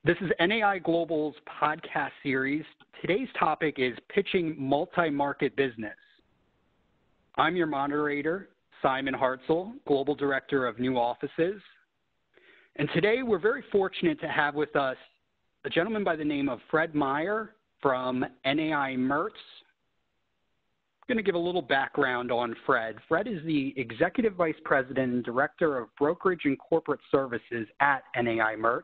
This is NAI Global's podcast series. Today's topic is pitching multi-market business. I'm your moderator, Simon Hartzell, Global Director of New Offices. And today we're very fortunate to have with us a gentleman by the name of Fred Meyer from NAI Mertz. I'm going to give a little background on Fred. Fred is the Executive Vice President and Director of Brokerage and Corporate Services at NAI Mertz.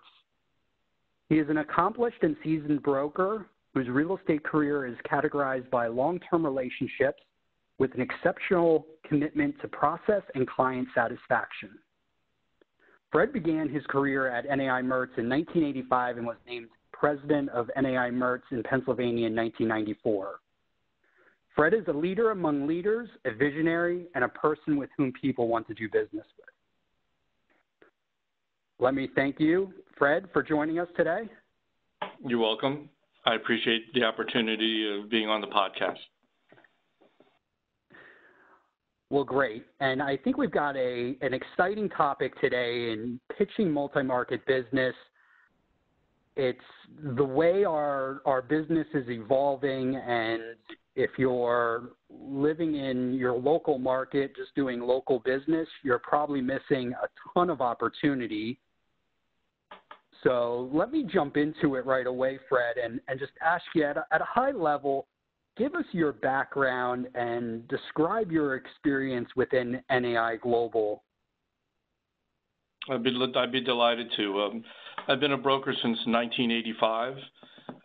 He is an accomplished and seasoned broker whose real estate career is categorized by long-term relationships with an exceptional commitment to process and client satisfaction. Fred began his career at NAI Mertz in 1985 and was named President of NAI Mertz in Pennsylvania in 1994. Fred is a leader among leaders, a visionary, and a person with whom people want to do business with. Let me thank you, Fred, for joining us today. You're welcome. I appreciate the opportunity of being on the podcast. Well, great. And I think we've got an exciting topic today in pitching multi-market business. It's the way our business is evolving, and if you're living in your local market, just doing local business, you're probably missing a ton of opportunity. So let me jump into it right away, Fred, and just ask you at a high level, give us your background and describe your experience within NAI Global. I'd be delighted to. I've been a broker since 1985,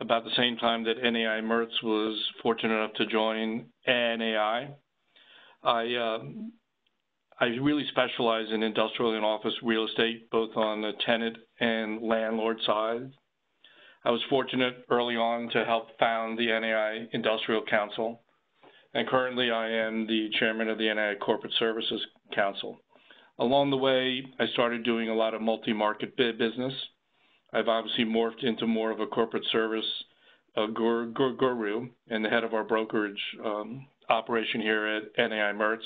about the same time that NAI Mertz was fortunate enough to join NAI. I really specialize in industrial and office real estate, both on the tenant and landlord side. I was fortunate early on to help found the NAI Industrial Council, and currently I am the chairman of the NAI Corporate Services Council. Along the way, I started doing a lot of multi-market business. I've obviously morphed into more of a corporate service guru and the head of our brokerage operation here at NAI Mertz.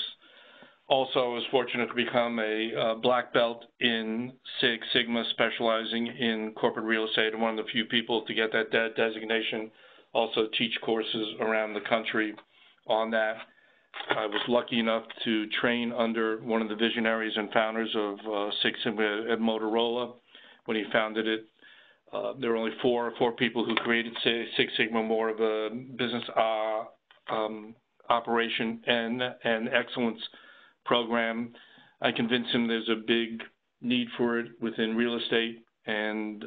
Also, I was fortunate to become a black belt in Six Sigma, specializing in corporate real estate, and one of the few people to get that designation. Also teach courses around the country on that. I was lucky enough to train under one of the visionaries and founders of Six Sigma at Motorola. When he founded it, there were only four people who created Six Sigma, more of a business operation and excellence program. I convinced him there's a big need for it within real estate, and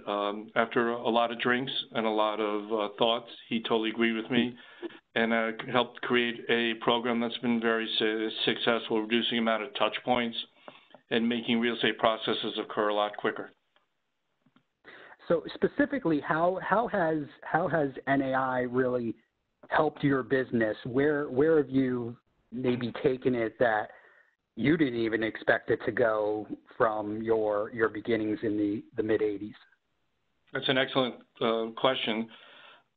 after a lot of drinks and a lot of thoughts, he totally agreed with me, and helped create a program that's been very successful, reducing the amount of touch points and making real estate processes occur a lot quicker. So specifically, how has NAI really helped your business? Where have you maybe taken it that you didn't even expect it to go from your beginnings in the mid-'80s? That's an excellent question.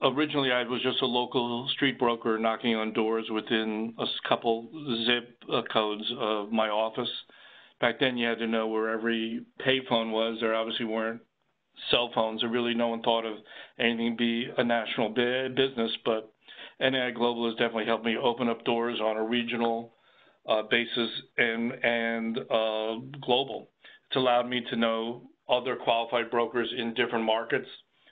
Originally, I was just a local street broker knocking on doors within a couple zip codes of my office. Back then, you had to know where every payphone was. There obviously weren't cell phones, or really no one thought of anything be a national business, but NAI Global has definitely helped me open up doors on a regional basis and global. It's allowed me to know other qualified brokers in different markets.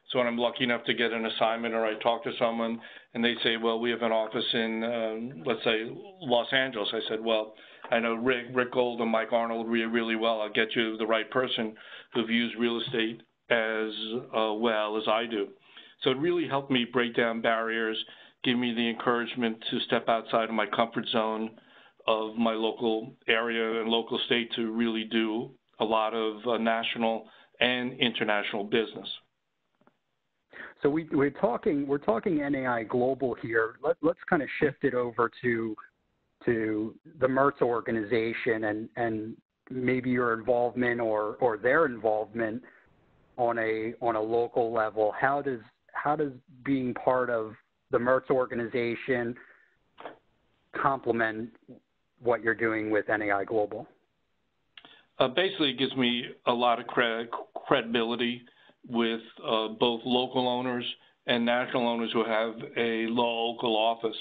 So when I'm lucky enough to get an assignment, or I talk to someone and they say, well, we have an office in, let's say, Los Angeles. I said, well, I know Rick Gold and Mike Arnold really well. I'll get you the right person who views real estate as well as I do. So it really helped me break down barriers, give me the encouragement to step outside of my comfort zone of my local area and local state to really do a lot of national and international business. So we're talking NAI Global here. Let's kind of shift it over to the Mertz organization and maybe your involvement or their involvement on a local level. How does being part of the Mertz organization complement what you're doing with NAI Global? Basically, it gives me a lot of credibility with both local owners and national owners who have a local office.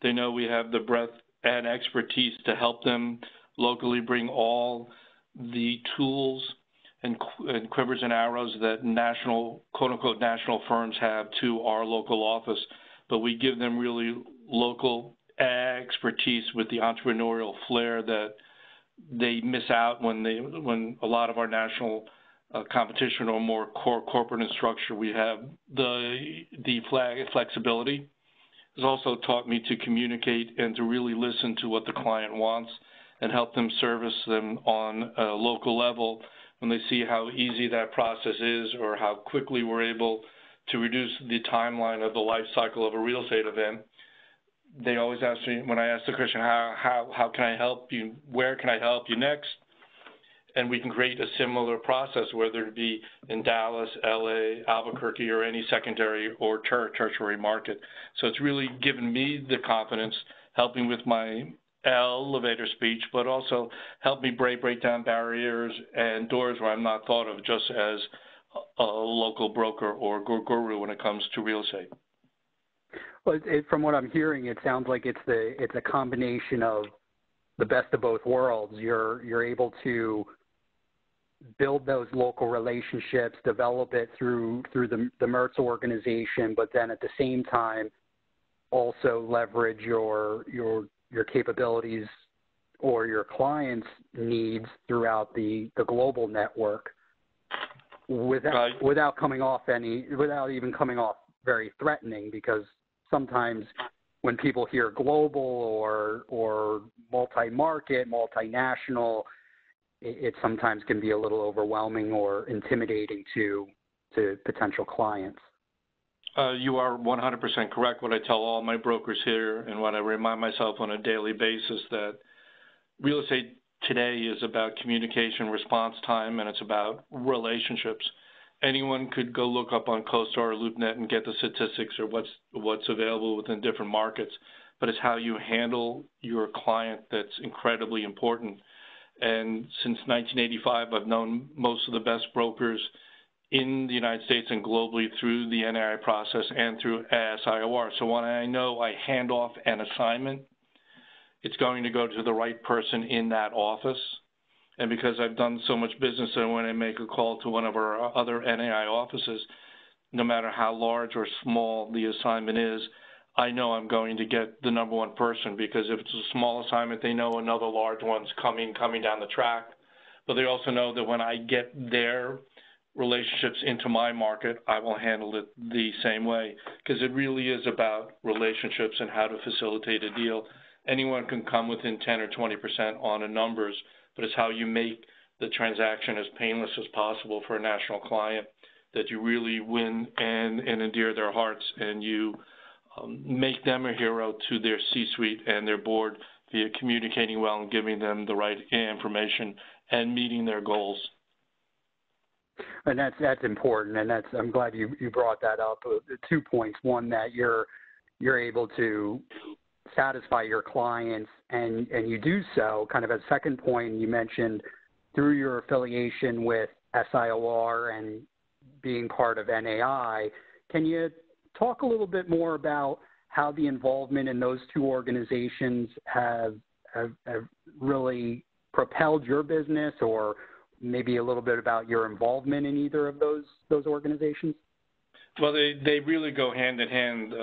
They know we have the breadth and expertise to help them locally bring all the tools and quivers and arrows that national, quote-unquote, national firms have to our local office. But we give them really local expertise with the entrepreneurial flair that they miss out when a lot of our national competition or more corporate in structure. We have the flexibility. It's also taught me to communicate and to really listen to what the client wants and help them service them on a local level when they see how easy that process is or how quickly we're able to reduce the timeline of the life cycle of a real estate event. They always ask me, when I ask the question, how can I help you? Where can I help you next? And we can create a similar process, whether it be in Dallas, LA, Albuquerque, or any secondary or tertiary market. So it's really given me the confidence, helping with my elevator speech, but also help me break down barriers and doors where I'm not thought of just as a local broker or guru when it comes to real estate. Well, from what I'm hearing, it sounds like it's a combination of the best of both worlds. You're able to build those local relationships, develop it through the Mertz organization, but then at the same time also leverage your capabilities or your clients' needs throughout the global network without even coming off very threatening, because sometimes when people hear global or multi-market, multinational, it sometimes can be a little overwhelming or intimidating to potential clients. You are 100% correct. What I tell all my brokers here and what I remind myself on a daily basis, that real estate today is about communication response time, and it's about relationships. Anyone could go look up on CoStar or LoopNet and get the statistics or what's available within different markets, but it's how you handle your client that's incredibly important. And since 1985, I've known most of the best brokers in the United States and globally through the NAI process and through SIOR. So when I know I hand off an assignment, it's going to go to the right person in that office. And because I've done so much business, and when I make a call to one of our other NAI offices, no matter how large or small the assignment is, I know I'm going to get the number one person, because if it's a small assignment, they know another large one's coming down the track. But they also know that when I get their relationships into my market, I will handle it the same way, because it really is about relationships and how to facilitate a deal. Anyone can come within 10 or 20% on a numbers, but it's how you make the transaction as painless as possible for a national client, that you really win and endear their hearts, and you make them a hero to their C-suite and their board via communicating well and giving them the right information and meeting their goals. And that's important, and I'm glad you brought that up. 2 points: one, that you're able to satisfy your clients, and you do so. Kind of as a second point, you mentioned through your affiliation with SIOR and being part of NAI. Can you talk a little bit more about how the involvement in those two organizations have really propelled your business, or maybe a little bit about your involvement in either of those organizations? Well, they really go hand in hand,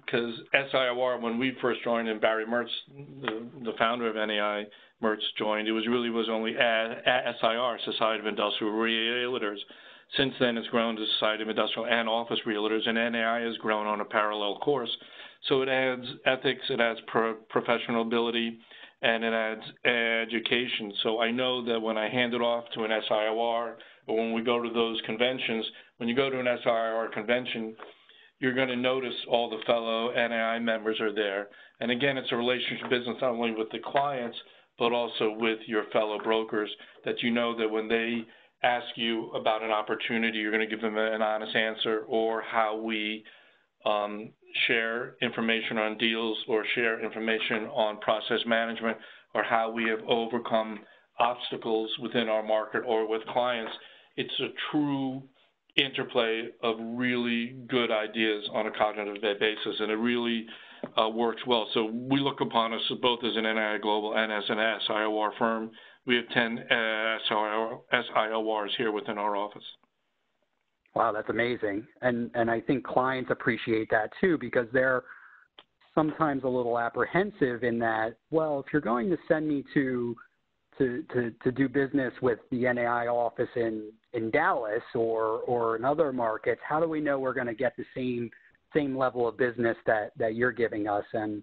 because SIOR, when we first joined, and Barry Mertz, the founder of NAI, Mertz, joined, it was only SIR, Society of Industrial Realtors. Since then, it's grown to Society of Industrial and Office Realtors, and NAI has grown on a parallel course. So it adds ethics, it adds professional ability, and it adds education. So I know that when I hand it off to an SIOR, or when we go to those conventions, when you go to an SIOR convention, you're going to notice all the fellow NAI members are there. And again, it's a relationship business not only with the clients, but also with your fellow brokers, that you know that when they ask you about an opportunity, you're going to give them an honest answer, or how we share information on deals, or share information on process management, or how we have overcome obstacles within our market or with clients. It's a true interplay of really good ideas on a cognitive basis, and it really works well. So we look upon us both as an NII Global and as an SIOR firm. We have 10 SIORs here within our office. Wow, that's amazing. And I think clients appreciate that too, because they're sometimes a little apprehensive in that, well, if you're going to send me to do business with the NAI office in Dallas or in other markets, how do we know we're going to get the same level of business that you're giving us? And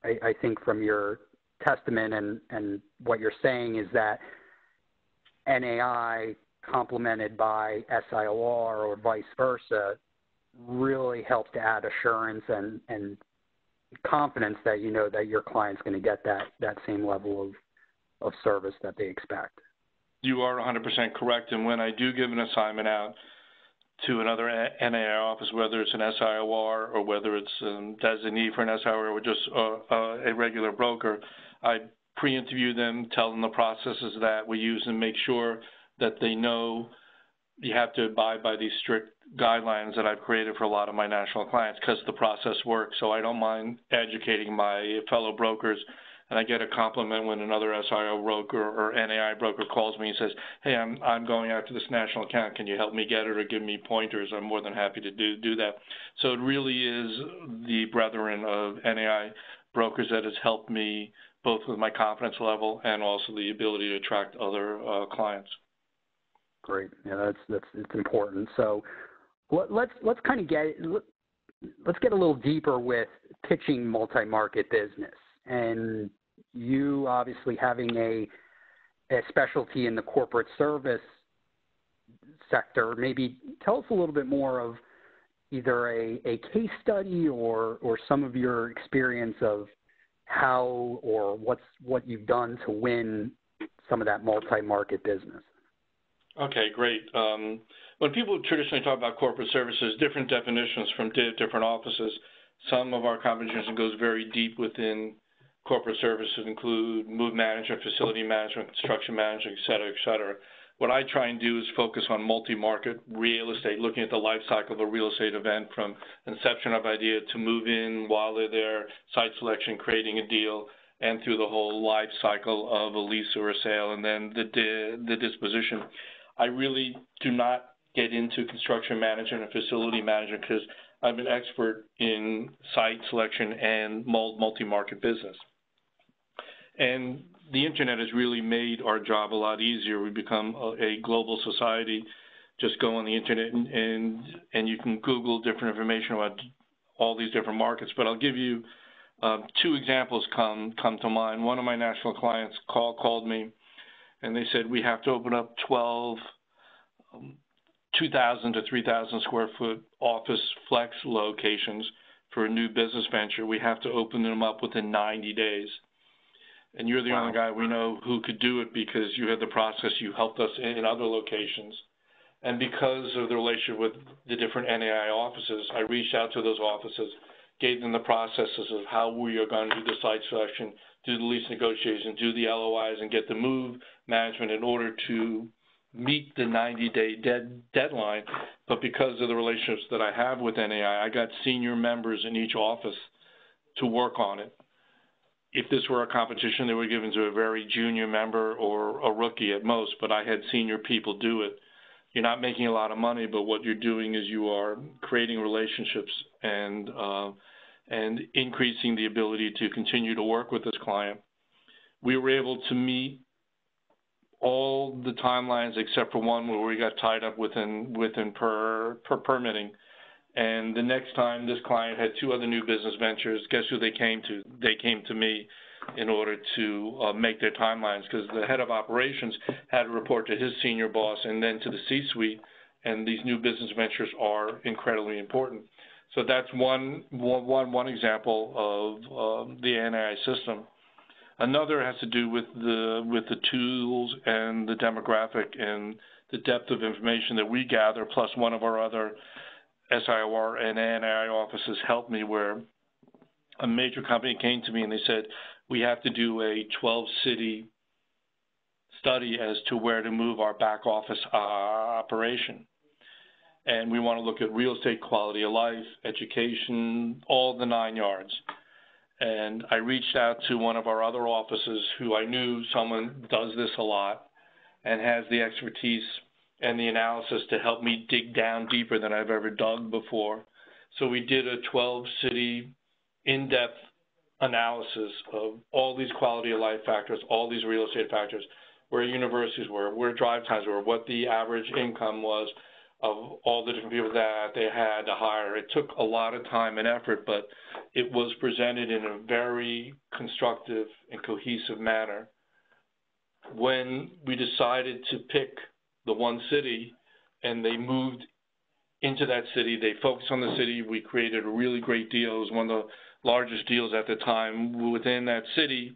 I think from your testament and what you're saying is that NAI complemented by SIOR or vice versa really helps to add assurance and confidence that you know that your client's going to get that same level of service that they expect. You are 100% correct. And when I do give an assignment out to another NAI office, whether it's an SIOR or whether it's a designee for an SIOR or just a regular broker, I pre-interview them, tell them the processes that we use, and make sure that they know you have to abide by these strict guidelines that I've created for a lot of my national clients because the process works. So I don't mind educating my fellow brokers. And I get a compliment when another SIO broker or NAI broker calls me and says, hey, I'm going after this national account. Can you help me get it or give me pointers? I'm more than happy to do that. So it really is the brethren of NAI brokers that has helped me both with my confidence level and also the ability to attract other clients. Great. Yeah, it's important. So let's kind of let's get a little deeper with pitching multi-market business. And you obviously having a specialty in the corporate service sector, maybe tell us a little bit more of either a case study or some of your experience of how or what you've done to win some of that multi-market business. Okay, great. When people traditionally talk about corporate services, different definitions from different offices. Some of our competition goes very deep within corporate services, include move management, facility management, construction management, et cetera, et cetera. What I try and do is focus on multi-market real estate, looking at the life cycle of a real estate event from inception of idea to move in while they're there, site selection, creating a deal, and through the whole life cycle of a lease or a sale, and then the disposition. I really do not get into construction management and facility management because I'm an expert in site selection and multi-market business. And the internet has really made our job a lot easier. We've become a global society. Just go on the internet and you can Google different information about all these different markets. But I'll give you two examples come to mind. One of my national clients called me, and they said, we have to open up 12 2,000 to 3,000 square foot office flex locations for a new business venture. We have to open them up within 90 days. And you're the only guy we know who could do it because you had the process, you helped us in other locations. And because of the relationship with the different NAI offices, I reached out to those offices, gave them the processes of how we are going to do the site selection, do the lease negotiation, do the LOIs, and get the move management in order to meet the 90-day deadline. But because of the relationships that I have with NAI, I got senior members in each office to work on it. If this were a competition, they were given to a very junior member or a rookie at most, but I had senior people do it. You're not making a lot of money, but what you're doing is you are creating relationships and increasing the ability to continue to work with this client. We were able to meet all the timelines except for one where we got tied up within permitting. And the next time this client had two other new business ventures, guess who they came to? They came to me in order to make their timelines because the head of operations had to report to his senior boss and then to the C-suite, and these new business ventures are incredibly important. So that's one example of the NAI system. Another has to do with the tools and the demographic and the depth of information that we gather, plus one of our other SIOR and NAI offices helped me, where a major company came to me and they said, we have to do a 12-city study as to where to move our back office operation. and we want to look at real estate quality of life, education, all the 9 yards. And I reached out to one of our other offices who I knew someone does this a lot and has the expertise and the analysis to help me dig down deeper than I've ever dug before. So we did a 12-city in-depth analysis of all these quality of life factors, all these real estate factors, where universities were, where drive times were, what the average income was of all the different people that they had to hire. It took a lot of time and effort, but it was presented in a very constructive and cohesive manner. When we decided to pick the one city and they moved into that city, they focused on the city, we created a really great deal. It was one of the largest deals at the time within that city.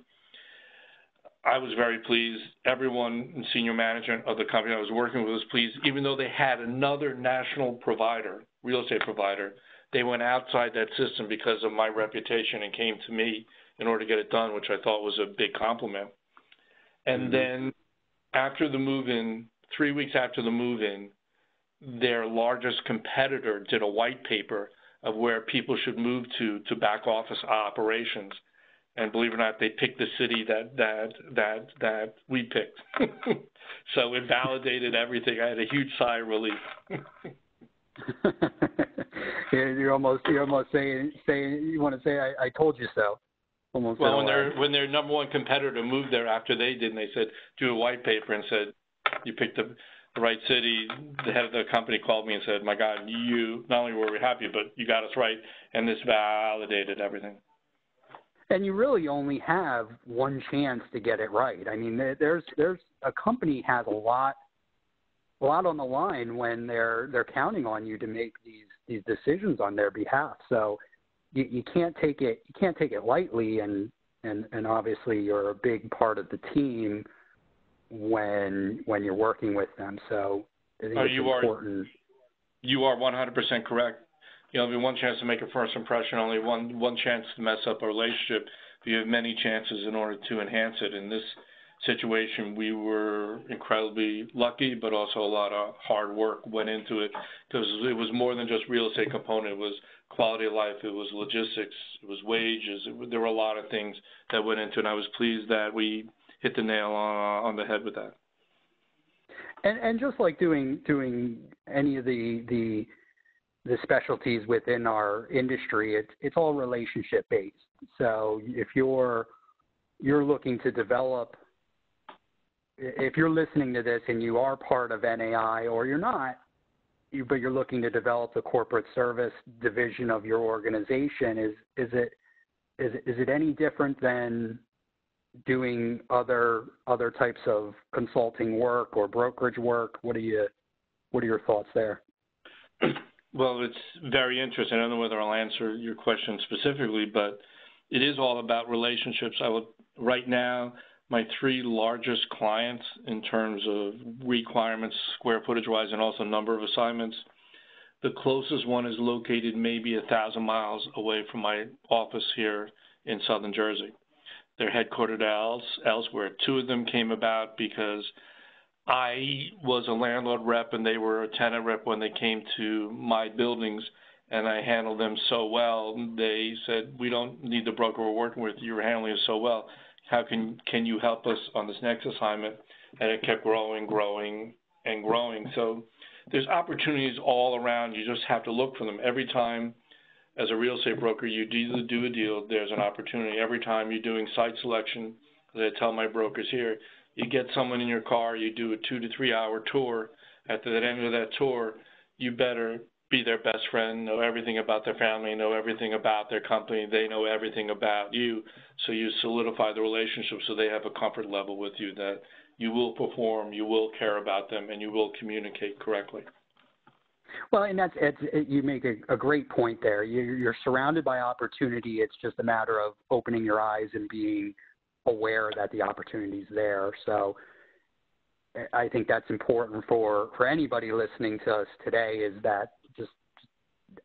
I was very pleased. Everyone in senior management of the company I was working with was pleased, even though they had another national provider, real estate provider. They went outside that system because of my reputation and came to me in order to get it done, which I thought was a big compliment. And then after the move-in, 3 weeks after the move-in, their largest competitor did a white paper of where people should move to back office operations. And believe it or not, they picked the city that we picked. So it validated everything. I had a huge sigh of relief. You're almost saying you want to say I told you so. Almost. Well, when their number one competitor moved there after they did, and they said do a white paper and said you picked the right city. The head of the company called me and said, "My God, you not only were we happy, but you got us right," and this validated everything. And you really only have one chance to get it right. I mean, there's a company has a lot on the line when they're counting on you to make these decisions on their behalf. So you can't take it lightly, and obviously you're a big part of the team when you're working with them. So I think it's important. You are 100% correct. You know, one chance to make a first impression, only one chance to mess up a relationship. You have many chances in order to enhance it. In this situation, we were incredibly lucky, but also a lot of hard work went into it because it was more than just real estate component. It was quality of life. It was logistics. It was wages. There were a lot of things that went into it, and I was pleased that we hit the nail on the head with that. And just like doing any of the specialties within our industry, it's all relationship based. So if you're looking to develop, if you're listening to this and you are part of NAI or you're not, but you're looking to develop the corporate service division of your organization, is it any different than doing other types of consulting work or brokerage work? What are your thoughts there? Well, it's very interesting. I don't know whether I'll answer your question specifically, but it is all about relationships. Right now, my 3 largest clients in terms of requirements, square footage-wise, and also number of assignments, the closest one is located maybe 1,000 miles away from my office here in southern Jersey. They're headquartered elsewhere. 2 of them came about because I was a landlord rep and they were a tenant rep when they came to my buildings, and I handled them so well. They said, "We don't need the broker we're working with. You're handling it so well. How can you help us on this next assignment?" And it kept growing, and growing. So there's opportunities all around. You just have to look for them. Every time as a real estate broker you do a deal, there's an opportunity. Every time you're doing site selection, as I tell my brokers here, you get someone in your car, you do a 2 to 3 hour tour. At the end of that tour, you better be their best friend, know everything about their family, know everything about their company, they know everything about you, so you solidify the relationship so they have a comfort level with you that you will perform, you will care about them, and you will communicate correctly. Well, and you make a great point there. You're surrounded by opportunity. It's just a matter of opening your eyes and being aware that the opportunity is there. So I think that's important for anybody listening to us today, is that just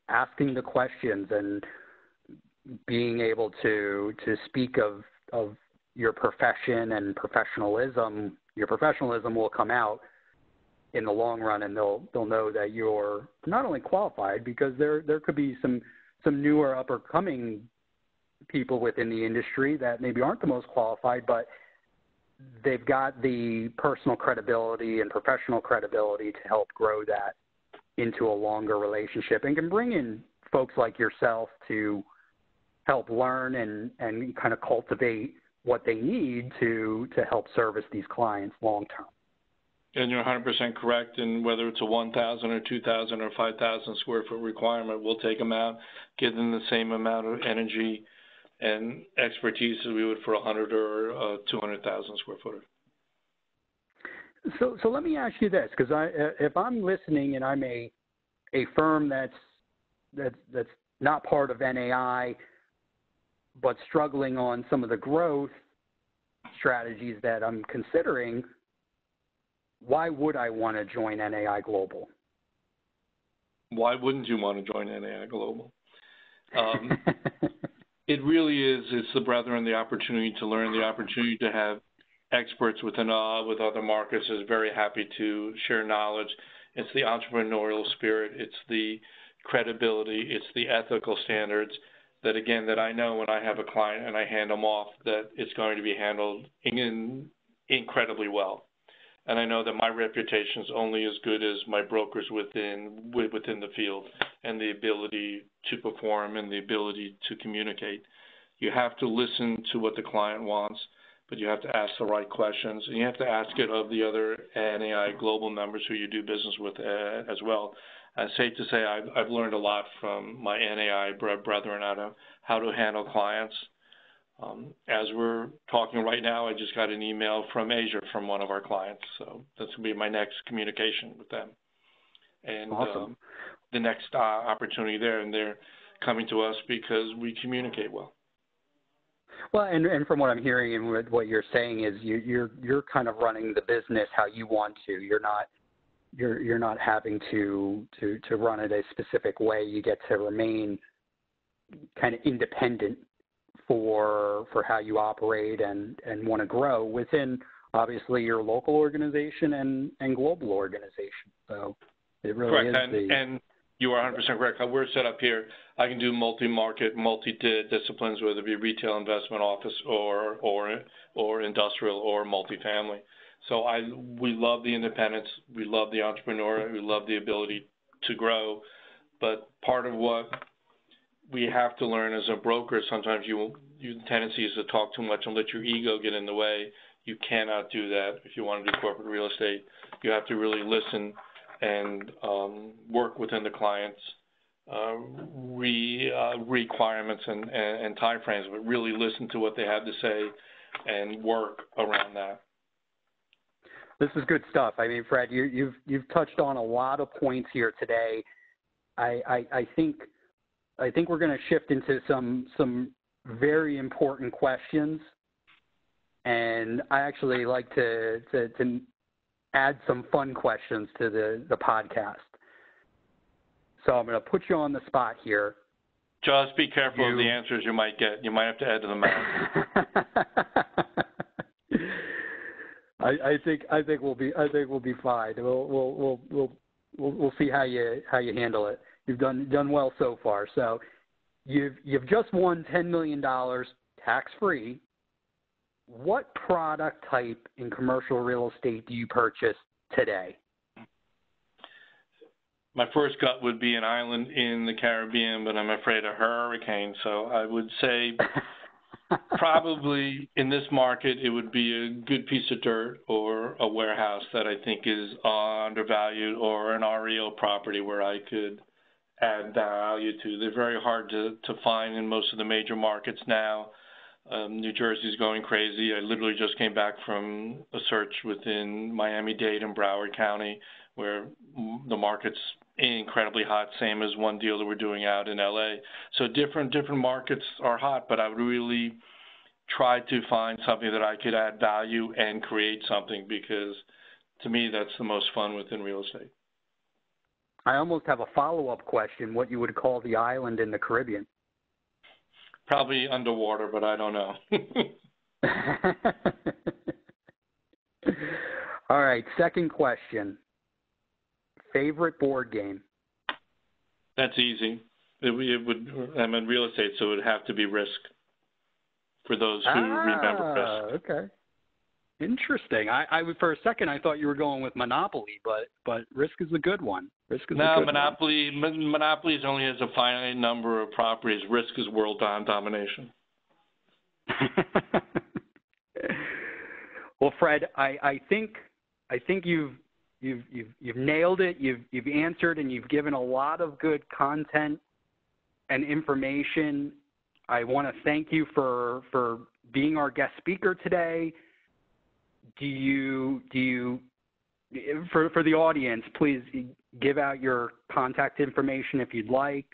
asking the questions and being able to speak of your profession and professionalism. Your professionalism will come out in the long run, and they'll know that you're not only qualified, because there could be some newer upper-coming people within the industry that maybe aren't the most qualified, but they've got the personal credibility and professional credibility to help grow that into a longer relationship, and can bring in folks like yourself to help learn and kind of cultivate what they need to help service these clients long term. And you're 100% correct. And whether it's a 1,000 or 2,000 or 5,000 square foot requirement, we'll take them out, give them the same amount of energy and expertise as we would for a 100 or a 200,000 square footer. So let me ask you this, because if I'm listening and I'm a firm that's not part of NAI, but struggling on some of the growth strategies that I'm considering, why would I want to join NAI Global? Why wouldn't you want to join NAI Global? It really is. It's the brethren, the opportunity to learn, the opportunity to have experts with other markets is very happy to share knowledge. It's the entrepreneurial spirit. It's the credibility. It's the ethical standards that, again, that I know when I have a client and I hand them off, that it's going to be handled incredibly well. And I know that my reputation is only as good as my brokers within the field, and the ability to perform and the ability to communicate. You have to listen to what the client wants, but you have to ask the right questions, and you have to ask it of the other NAI Global members who you do business with as well. It's safe to say I've learned a lot from my NAI brethren on how to handle clients. As we're talking right now, I just got an email from Asia from one of our clients, so that's going to be my next communication with them. And awesome. The next opportunity there, and they're coming to us because we communicate well. Well, and from what I'm hearing and what you're saying is you're kind of running the business how you want to. You're not having to run it a specific way. You get to remain kind of independent for how you operate and want to grow within, obviously, your local organization and global organization. So it really correct. is and you are 100% correct. How we're set up here, I can do multi-market, multi-disciplines, whether it be retail, investment, office, or industrial, or multifamily. So we love the independence, we love the entrepreneur, we love the ability to grow. But part of what we have to learn as a broker, sometimes your tendency is to talk too much and let your ego get in the way. You cannot do that if you want to do corporate real estate. You have to really listen and work within the client's requirements and time frames, but really listen to what they have to say and work around that. This is good stuff. I mean, Fred, you've touched on a lot of points here today. I think we're going to shift into some very important questions, and I actually like to add some fun questions to the podcast. So I'm going to put you on the spot here. Just be careful of the answers you might get. You might have to add to the math. I think we'll be fine. We'll see how you handle it. You've done well so far. So you've just won $10 million tax free. What product type in commercial real estate do you purchase today? My first gut would be an island in the Caribbean, but I'm afraid of hurricane. So I would say probably in this market it would be a good piece of dirt or a warehouse that I think is undervalued, or an REO property where I could add value to. They're very hard to find in most of the major markets now. New Jersey's going crazy. I literally just came back from a search within Miami-Dade and Broward County, where the market's incredibly hot, same as one deal that we're doing out in LA. So different markets are hot, but I would really try to find something that I could add value and create something, because to me that's the most fun within real estate. I almost have a follow-up question, what you would call the island in the Caribbean. Probably underwater, but I don't know. All right, second question. favorite board game? That's easy. It would. I'm in real estate, so it would have to be Risk. For those who remember Risk. Okay. Interesting. I for a second I thought you were going with Monopoly, but Risk is a good one. Risk is a good Monopoly. Monopoly only has a finite number of properties. Risk is world domination. Well, Fred, I think you've nailed it. You've answered and you've given a lot of good content and information. I want to thank you for being our guest speaker today. Do you for the audience, please give out your contact information if you'd like.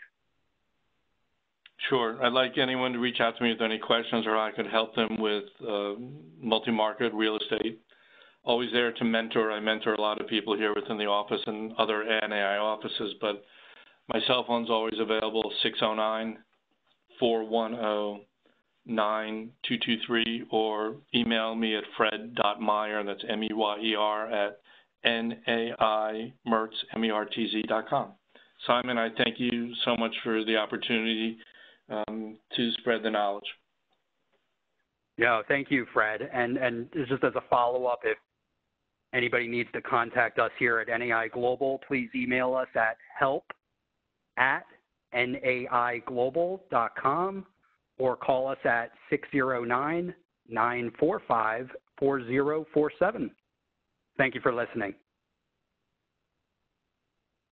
Sure. I'd like anyone to reach out to me with any questions, or I could help them with multi-market real estate. Always there to mentor. I mentor a lot of people here within the office and other NAI offices, but my cell phone's always available, 609-410-9223, or email me at fred.meyer, that's M-E-Y-E-R, at NAIMertz.com. Simon, I thank you so much for the opportunity to spread the knowledge. Yeah, thank you, Fred. And just as a follow-up, if anybody needs to contact us here at NAI Global, please email us at help@naiglobal.com or call us at 609-945-4047. Thank you for listening.